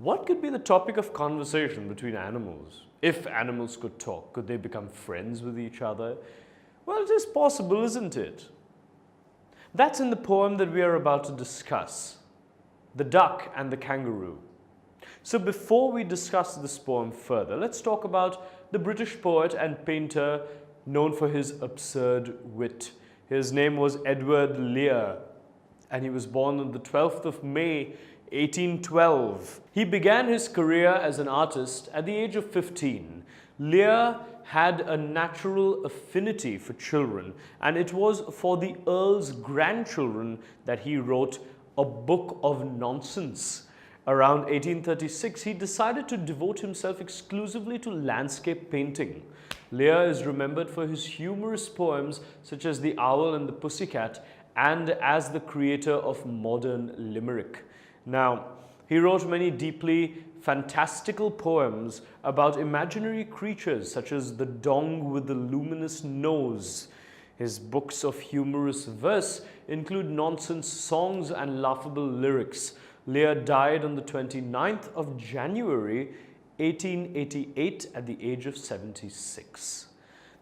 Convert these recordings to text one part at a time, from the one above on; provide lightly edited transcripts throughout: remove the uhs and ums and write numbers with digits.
What could be the topic of conversation between animals? If animals could talk, could they become friends with each other? Well, it is possible, isn't it? That's in the poem that we are about to discuss, The Duck and the Kangaroo. So before we discuss this poem further, let's talk about the British poet and painter known for his absurd wit. His name was Edward Lear, and he was born on the 12th of May, 1812. He began his career as an artist at the age of 15. Lear had a natural affinity for children, and it was for the Earl's grandchildren that he wrote a book of nonsense. Around 1836, he decided to devote himself exclusively to landscape painting. Lear is remembered for his humorous poems such as The Owl and the Pussycat, and as the creator of modern limerick. Now, he wrote many deeply fantastical poems about imaginary creatures such as the dong with the luminous nose. His books of humorous verse include nonsense songs and laughable lyrics. Lear died on the 29th of January, 1888 at the age of 76.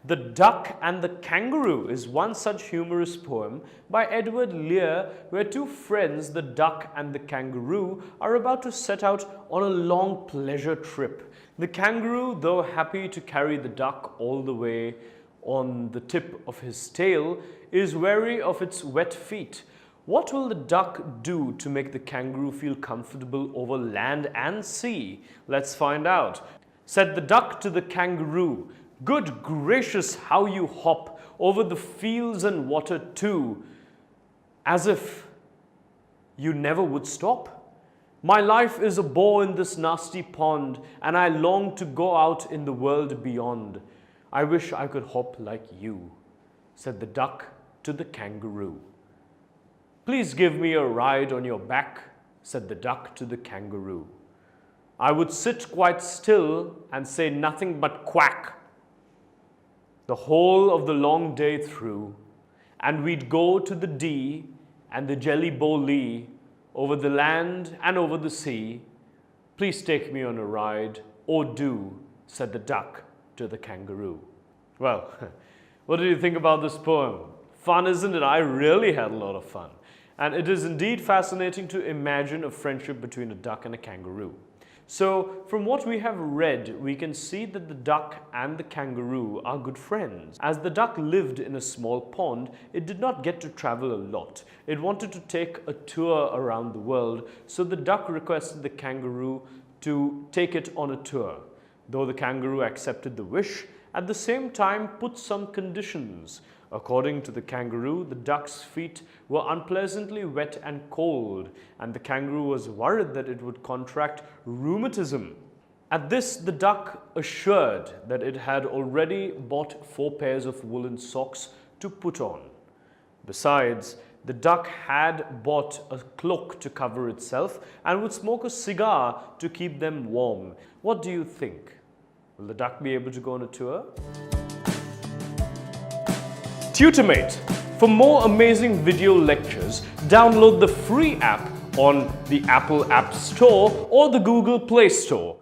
The Duck and the Kangaroo is one such humorous poem by Edward Lear, where two friends, the duck and the kangaroo, are about to set out on a long pleasure trip. The kangaroo, though happy to carry the duck all the way on the tip of his tail, is wary of its wet feet. What will the duck do to make the kangaroo feel comfortable over land and sea? Let's find out. Said the duck to the kangaroo, "Good gracious, how you hop over the fields and water too, as if you never would stop. My life is a bore in this nasty pond, and I long to go out in the world beyond. I wish I could hop like you," said the duck to the kangaroo. "Please give me a ride on your back," said the duck to the kangaroo. "I would sit quite still and say nothing but quack the whole of the long day through, and we'd go to the Dee and the Jelly Bow Lee, over the land and over the sea. Please take me on a ride, oh do," said the duck to the kangaroo. Well, what do you think about this poem? Fun, isn't it? I really had a lot of fun. And it is indeed fascinating to imagine a friendship between a duck and a kangaroo. So, from what we have read, we can see that the duck and the kangaroo are good friends. As the duck lived in a small pond, it did not get to travel a lot. It wanted to take a tour around the world, so the duck requested the kangaroo to take it on a tour. Though the kangaroo accepted the wish, at the same time put some conditions. According to the kangaroo, the duck's feet were unpleasantly wet and cold, and the kangaroo was worried that it would contract rheumatism. At this, the duck assured that it had already bought 4 pairs of woolen socks to put on. Besides, the duck had bought a cloak to cover itself and would smoke a cigar to keep them warm. What do you think? Will the duck be able to go on a tour? Tutormate. For more amazing video lectures, download the free app on the Apple App Store or the Google Play Store.